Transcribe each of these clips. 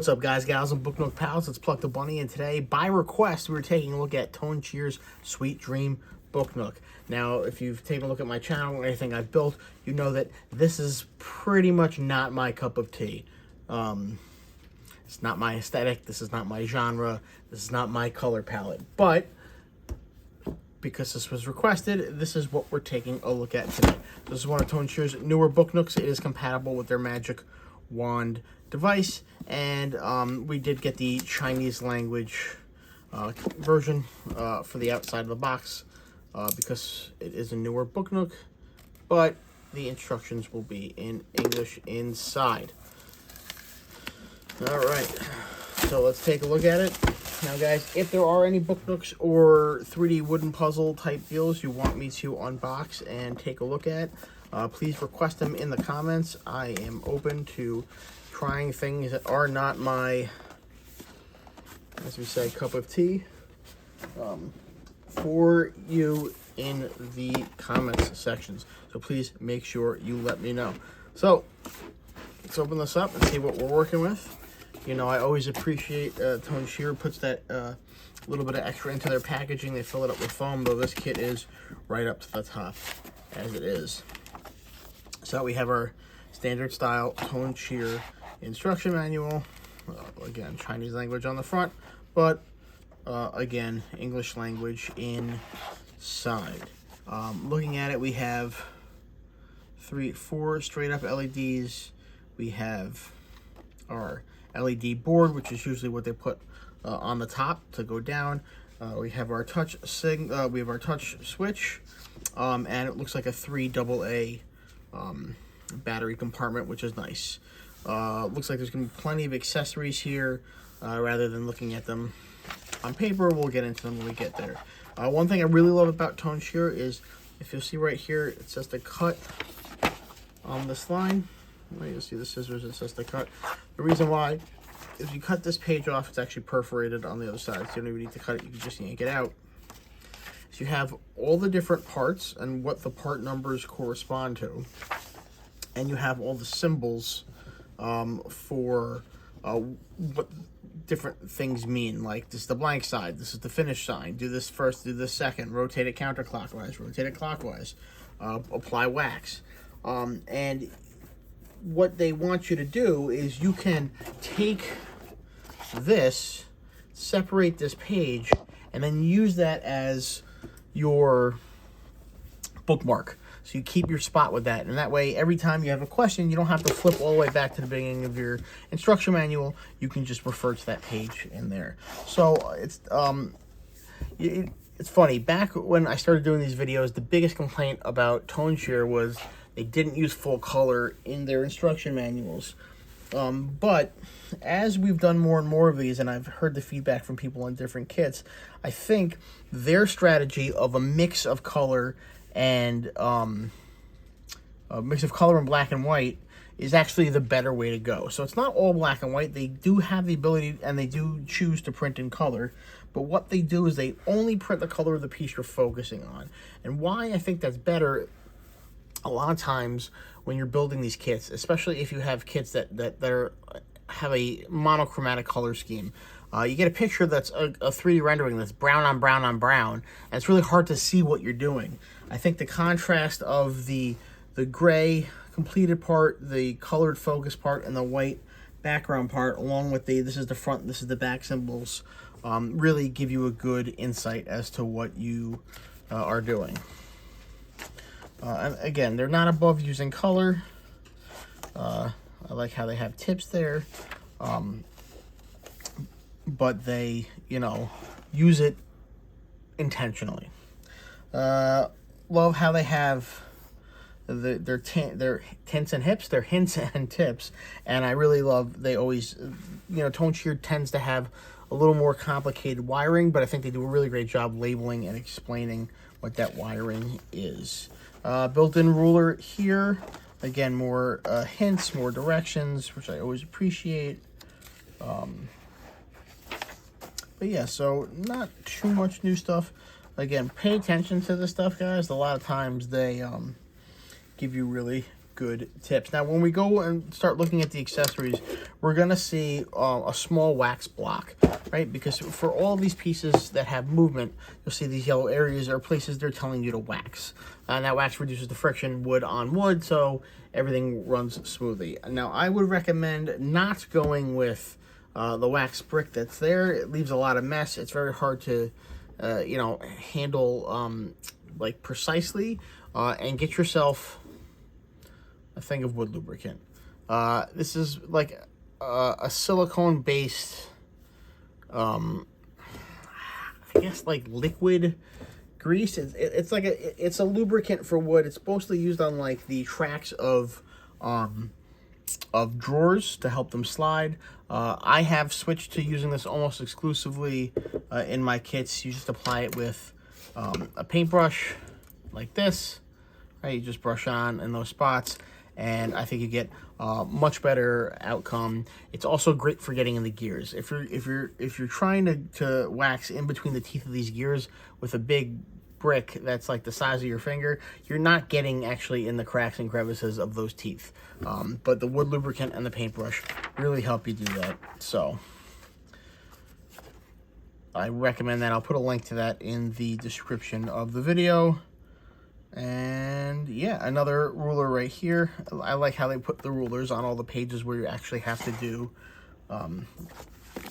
What's up, guys, gals, and Book Nook Pals? It's Pluck the Bunny, and today, by request, we're taking a look at Tonecheer's Sweet Dream Book Nook. Now, if you've taken a look at my channel or anything I've built, you know that this is pretty much not my cup of tea. It's not my aesthetic, this is not my genre, this is not my color palette, but because this was requested, this is what we're taking a look at today. This is one of Tonecheer's newer Book Nooks. It is compatible with their Magic Wand device, and we did get the Chinese language version for the outside of the box because it is a newer Book Nook, but the instructions will be in English inside. All right, so let's take a look at it. Now, guys, if there are any Book Nooks or 3D wooden puzzle type deals you want me to unbox and take a look at, please request them in the comments. I am open to trying things that are not my, as we say, cup of tea, for you in the comments sections. So please make sure you let me know. So let's open this up and see what we're working with. You know, I always appreciate Tonecheer puts that little bit of extra into their packaging. They fill it up with foam, though this kit is right up to the top as it is. So we have our standard style Tonecheer instruction manual. Again, Chinese language on the front, but again, English language inside. Looking at it, we have 4 straight up LEDs. We have our LED board, which is usually what they put on the top to go down. We have our touch switch, and it looks like a 3 AA battery compartment, which is nice. Looks like there's gonna be plenty of accessories here, rather than looking at them on paper. We'll get into them when we get there. One thing I really love about Tonecheer is, if you'll see right here, it says to cut on this line. You'll see the scissors, it says to cut. The reason why, if you cut this page off, it's actually perforated on the other side, so you don't even need to cut it, you can just yank it out. So you have all the different parts and what the part numbers correspond to, and you have all the symbols for what different things mean. Like, this is the blank side, this is the finish sign, do this first, do this second, rotate it counterclockwise, rotate it clockwise, apply wax. And what they want you to do is you can take this, separate this page, and then use that as your bookmark. So you keep your spot with that, and that way every time you have a question, you don't have to flip all the way back to the beginning of your instruction manual. You can just refer to that page in there. So it's funny, back when I started doing these videos, the biggest complaint about Tonecheer was they didn't use full color in their instruction manuals. But as we've done more and more of these, and I've heard the feedback from people on different kits, I think their strategy of a mix of color and black and white is actually the better way to go. So it's not all black and white. They do have the ability, and they do choose to print in color, but what they do is they only print the color of the piece you're focusing on. And why I think that's better, a lot of times when you're building these kits, especially if you have kits that have a monochromatic color scheme, you get a picture that's a 3D rendering that's brown on brown on brown, and it's really hard to see what you're doing. I think the contrast of the gray completed part, the colored focus part, and the white background part, along with this is the front, this is the back symbols, really give you a good insight as to what you are doing. And again, they're not above using color. I like how they have tips there, but they, use it intentionally. Love how they have their tints and hips, their hints and tips, and I really love, they always, Tonecheer tends to have a little more complicated wiring, but I think they do a really great job labeling and explaining what that wiring is. Built-in ruler here. Again, more hints, more directions, which I always appreciate. But yeah, so not too much new stuff. Again, pay attention to this stuff, guys. A lot of times they give you really good tips. Now, when we go and start looking at the accessories, we're going to see a small wax block, right? Because for all these pieces that have movement, you'll see these yellow areas are places they're telling you to wax. And that wax reduces the friction wood on wood, so everything runs smoothly. Now, I would recommend not going with the wax brick that's there. It leaves a lot of mess. It's very hard to, you know, handle like precisely. And get yourself a thing of wood lubricant. This is like a silicone-based, I guess like liquid grease. It's like it's a lubricant for wood. It's mostly used on like the tracks of drawers to help them slide. I have switched to using this almost exclusively in my kits. You just apply it with a paintbrush like this, right? You just brush on in those spots, and I think you get much better outcome. It's also great for getting in the gears. If you're trying to wax in between the teeth of these gears with a big brick that's like the size of your finger, you're not getting actually in the cracks and crevices of those teeth. But the wood lubricant and the paintbrush really help you do that. So I recommend that. I'll put a link to that in the description of the video. And yeah, another ruler right here. I like how they put the rulers on all the pages where you actually have to do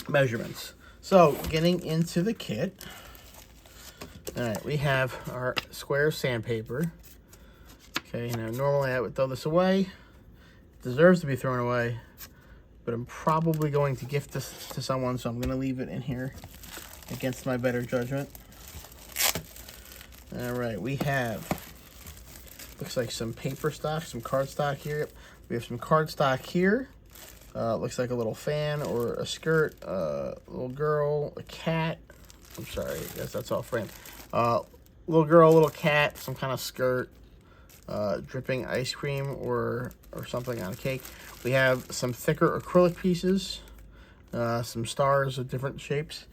measurements. So getting into the kit. All right, we have our square sandpaper. Okay, now normally I would throw this away. It deserves to be thrown away, but I'm probably going to gift this to someone, so I'm going to leave it in here against my better judgment. All right, we have, looks like some paper stock, some cardstock here. We have some cardstock here. Looks like a little fan or a skirt, little girl, a cat. I'm sorry, I guess that's all framed. Little girl, little cat, some kind of skirt, dripping ice cream or something on a cake. We have some thicker acrylic pieces, some stars of different shapes,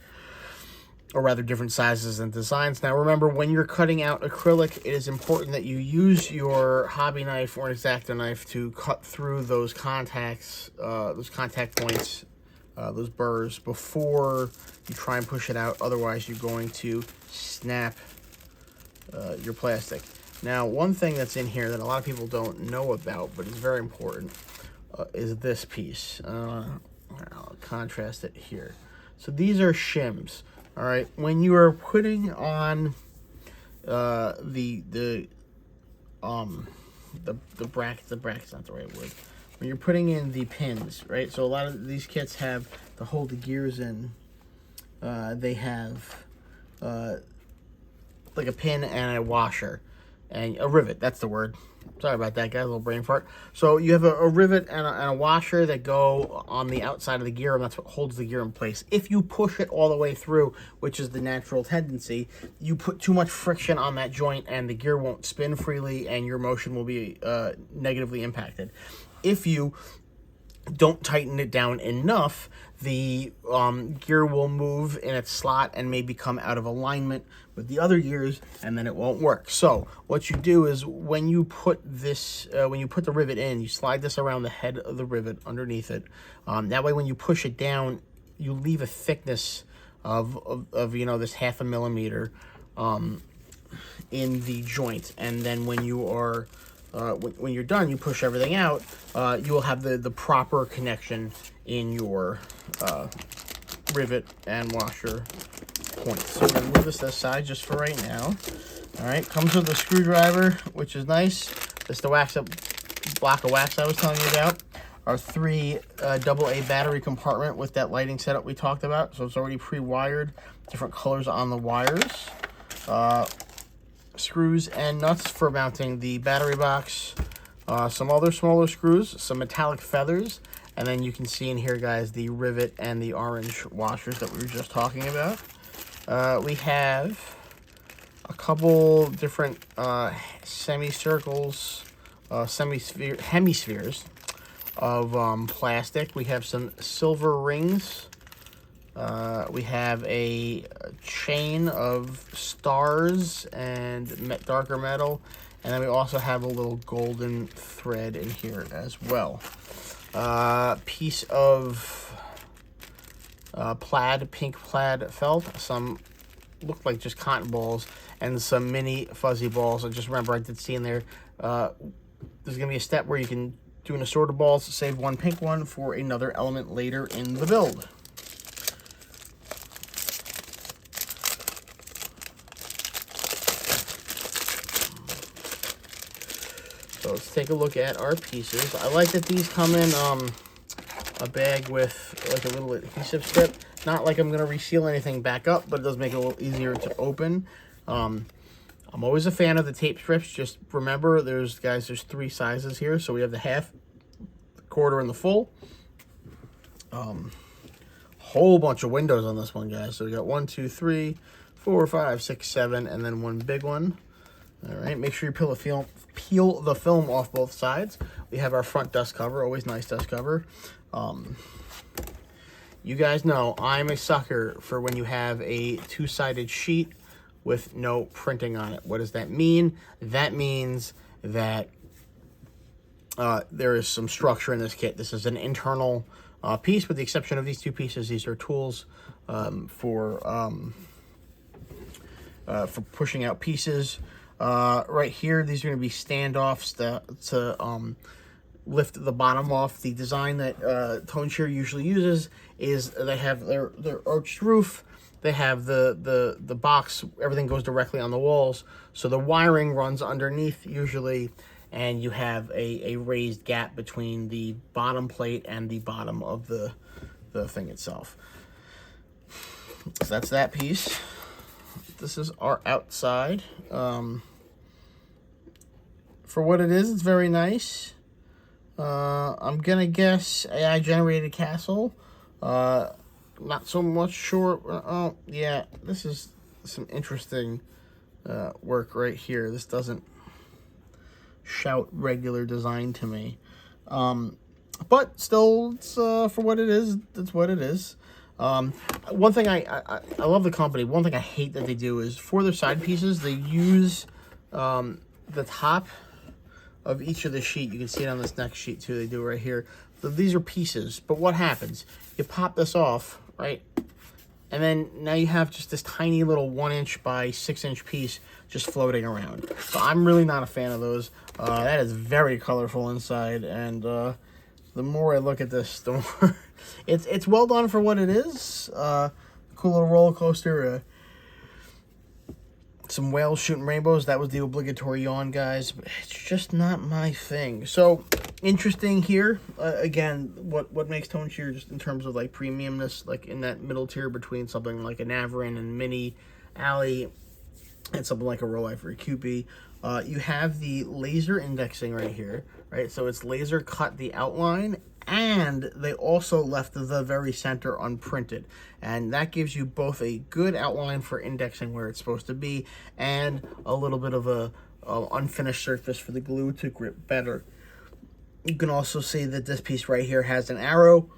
or rather different sizes and designs. Now remember, when you're cutting out acrylic, it is important that you use your hobby knife or an X-Acto knife to cut through those contacts, those contact points, those burrs, before you try and push it out. Otherwise, you're going to snap your plastic. Now, one thing that's in here that a lot of people don't know about, but is very important, is this piece. I'll contrast it here. So these are shims. All right, when you are putting on the bracket's not the right word. When you're putting in the pins, right? So a lot of these kits have, to hold the gears in, they have like a pin and a washer and a rivet. That's the word. Sorry about that, guys. A little brain fart. So you have a rivet and a washer that go on the outside of the gear, and that's what holds the gear in place. If you push it all the way through, which is the natural tendency, you put too much friction on that joint, and the gear won't spin freely, and your motion will be negatively impacted. If you don't tighten it down enough, the gear will move in its slot and maybe come out of alignment with the other gears, and then it won't work. So what you do is, when you put this, when you put the rivet in, you slide this around the head of the rivet underneath it. That way, when you push it down, you leave a thickness of you know, this 0.5 millimeter in the joint, and then when you are when you're done, you push everything out, you will have the proper connection in your rivet and washer points. So we're going to move this aside just for right now. All right, comes with a screwdriver, which is nice. Just the wax up block of wax I was telling you about. Our 3 AA battery compartment with that lighting setup we talked about. So it's already pre-wired, different colors on the wires. Screws and nuts for mounting the battery box, some other smaller screws, some metallic feathers, and then you can see in here, guys, the rivet and the orange washers that we were just talking about. We have a couple different semicircles, hemispheres of plastic. We have some silver rings. We have a chain of stars and darker metal, And then we also have a little golden thread in here as well. Piece of pink plaid felt. Some looked like just cotton balls, and some mini fuzzy balls. And just remember, I did see in there, there's going to be a step where you can do an assorted of balls, save one pink one for another element later in the build. So let's take a look at our pieces. I like that these come in a bag with like a little adhesive strip. Not like I'm going to reseal anything back up, but it does make it a little easier to open. I'm always a fan of the tape strips. Just remember, there's 3 sizes here. So we have the half, the quarter, and the full. Whole bunch of windows on this one, guys. So we got 1, 2, 3, 4, 5, 6, 7, and then one big one. All right, make sure you peel the film off both sides. We have our front dust cover, always nice dust cover. You guys know I'm a sucker for when you have a 2-sided sheet with no printing on it. What does that mean? That means that there is some structure in this kit. This is an internal piece, with the exception of these 2 pieces. These are tools for pushing out pieces. Right here, these are going to be standoffs to lift the bottom off. The design that Tonecheer usually uses is they have their arched roof. They have the box. Everything goes directly on the walls, so the wiring runs underneath usually, and you have a raised gap between the bottom plate and the bottom of the thing itself. So that's that piece. This is our outside. For what it is, it's very nice. I'm gonna guess AI generated castle. Not so much sure. Oh yeah, this is some interesting work right here. This doesn't shout regular design to me, but still, it's for what it is. That's what it is. One thing I love the company. One thing I hate that they do is for their side pieces, they use the top of each of the sheet. You can see it on this next sheet too. They do it right here. So these are pieces, but what happens? You pop this off, right? And then now you have just this tiny little 1-inch by 6-inch piece just floating around. So I'm really not a fan of those. That is very colorful inside, and the more I look at this, the more it's well done for what it is. Cool little roller coaster. Some whales shooting rainbows. That was the obligatory yawn, guys. But it's just not my thing. So interesting here. Again, what makes Tonecheer just in terms of like premiumness, like in that middle tier between something like a Navarin and Mini Alley and something like a Real Life or a Cupid. You have the laser indexing right here, right? So it's laser cut the outline, and they also left the very center unprinted, and that gives you both a good outline for indexing where it's supposed to be and a little bit of a unfinished surface for the glue to grip better. You can also see that this piece right here has an arrow,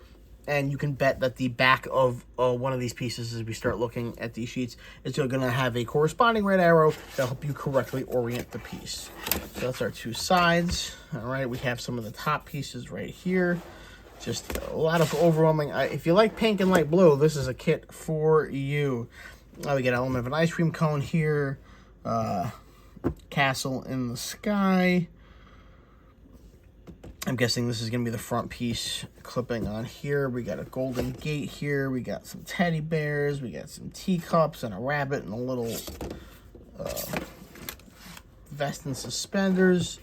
and you can bet that the back of one of these pieces, as we start looking at these sheets, is going to have a corresponding red arrow to help you correctly orient the piece. So that's our 2 sides. All right, we have some of the top pieces right here. Just a lot of overwhelming. If you like pink and light blue, this is a kit for you. We get an element of an ice cream cone here. Castle in the sky. I'm guessing this is going to be the front piece clipping on here. We got a golden gate here. We got some teddy bears. We got some teacups and a rabbit and a little vest and suspenders.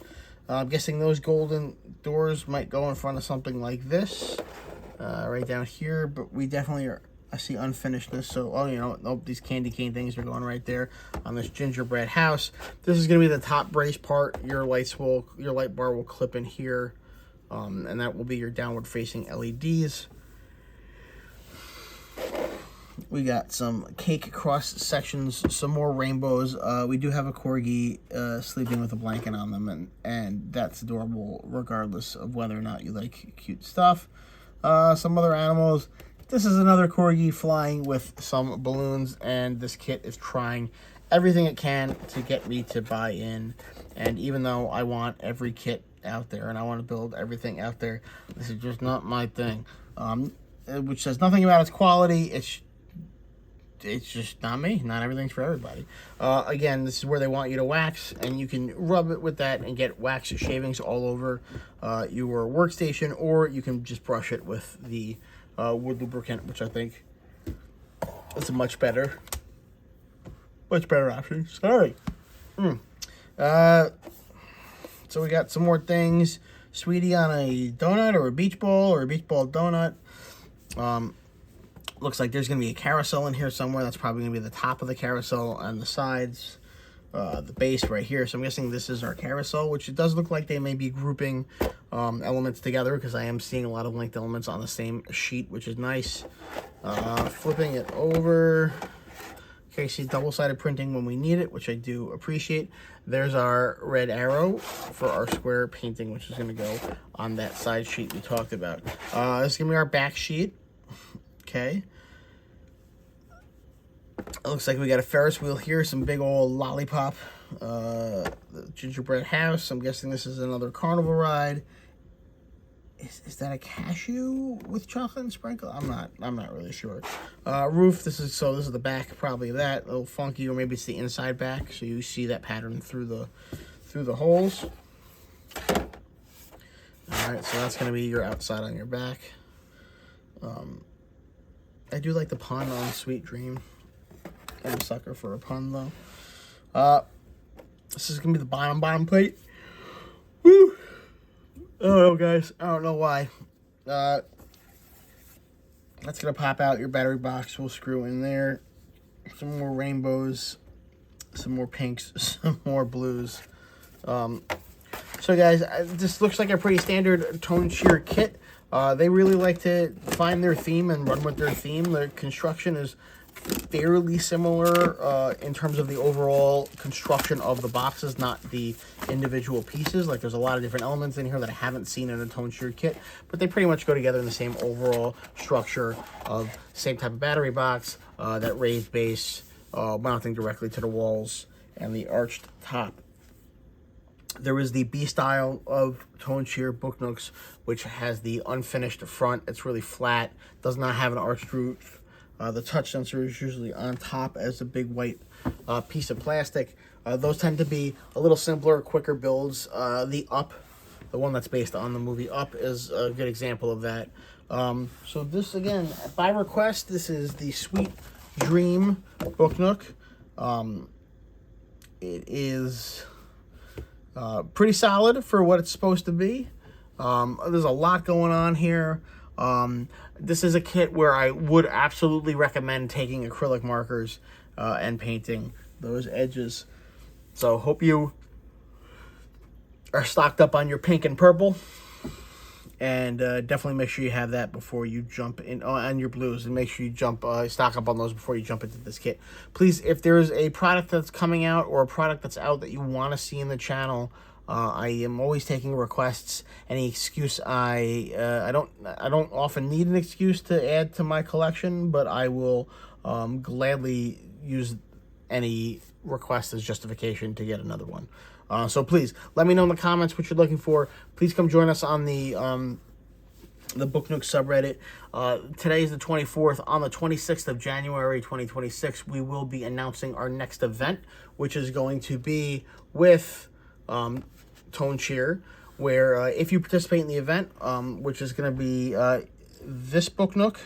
I'm guessing those golden doors might go in front of something like this right down here. But we definitely are. I see unfinishedness. So, nope, these candy cane things are going right there on this gingerbread house. This is going to be the top brace part. Your light bar will clip in here. And that will be your downward facing LEDs. We got some cake cross sections, some more rainbows. We do have a corgi sleeping with a blanket on them, and that's adorable regardless of whether or not you like cute stuff. Some other animals. This is another corgi flying with some balloons, and this kit is trying everything it can to get me to buy in. And even though I want every kit out there and I want to build everything out there, this is just not my thing. Which says nothing about its quality. It's just not me. Not everything's for everybody. Again, this is where they want you to wax, and you can rub it with that and get wax shavings all over your workstation, or you can just brush it with the wood lubricant, which I think is a much better option. Sorry. So we got some more things. Sweetie on a donut, or a beach ball, or a beach ball donut. Looks like there's going to be a carousel in here somewhere. That's probably going to be the top of the carousel on the sides. The base right here. So I'm guessing this is our carousel, which it does look like they may be grouping elements together, because I am seeing a lot of linked elements on the same sheet, which is nice. Flipping it over. Okay, see double-sided printing when we need it, which I do appreciate. There's our red arrow for our square painting, which is going to go on that side sheet we talked about. This is going to be our back sheet. Okay. It looks like we got a Ferris wheel here, some big old lollipop, the gingerbread house. I'm guessing this is another carnival ride. Is that a cashew with chocolate and sprinkle? I'm not really sure. Roof. This is the back probably of that. A little funky, or maybe it's the inside back, so you see that pattern through the holes. All right, so that's gonna be your outside on your back. I do like the pun on Sweet Dream. I'm a sucker for a pun, though. This is going to be the bottom plate. Woo! Oh, guys. I don't know why. That's going to pop out your battery box. We'll screw in there. Some more rainbows. Some more pinks. Some more blues. So, guys, this looks like a pretty standard Tonecheer kit. They really like to find their theme and run with their theme. The construction is fairly similar in terms of the overall construction of the boxes, not the individual pieces. Like, there's a lot of different elements in here that I haven't seen in a Tonecheer kit, but they pretty much go together in the same overall structure of same type of battery box, that raised base, mounting directly to the walls, and the arched top. There is the B style of Tonecheer Book Nooks, which has the unfinished front. It's really flat, does not have an arched roof. The touch sensor is usually on top as a big white piece of plastic. Those tend to be a little simpler, quicker builds. The Up, the one that's based on the movie Up, is a good example of that. So this, again, by request, this is the Sweet Dream Book Nook. It is pretty solid for what it's supposed to be. There's a lot going on here. This is a kit where I would absolutely recommend taking acrylic markers and painting those edges. So hope you are stocked up on your pink and purple, and definitely make sure you have that before you jump in on your blues, and make sure you stock up on those before you jump into this kit. Please, if there's a product that's coming out or a product that's out that you want to see in the channel, I am always taking requests. Any excuse, I don't often need an excuse to add to my collection, but I will gladly use any request as justification to get another one. So please let me know in the comments what you're looking for. Please come join us on the Book Nook subreddit. Today is the 24th. On the 26th of January 2026, we will be announcing our next event, which is going to be with Tonecheer, where if you participate in the event, which is going to be this Book Nook,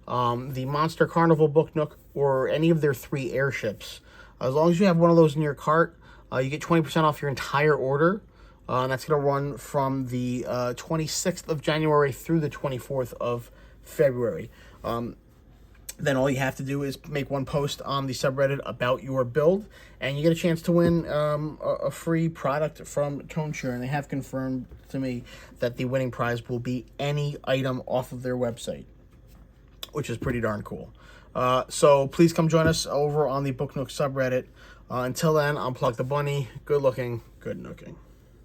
the Monster Carnival Book Nook, or any of their 3 airships, as long as you have one of those in your cart, you get 20% off your entire order. And that's going to run from the 26th of January through the 24th of February. Then all you have to do is make one post on the subreddit about your build, and you get a chance to win a free product from Tonecheer. And they have confirmed to me that the winning prize will be any item off of their website, which is pretty darn cool. So please come join us over on the Book Nook subreddit. Until then, I'm Plug the Bunny. Good looking, good nooking.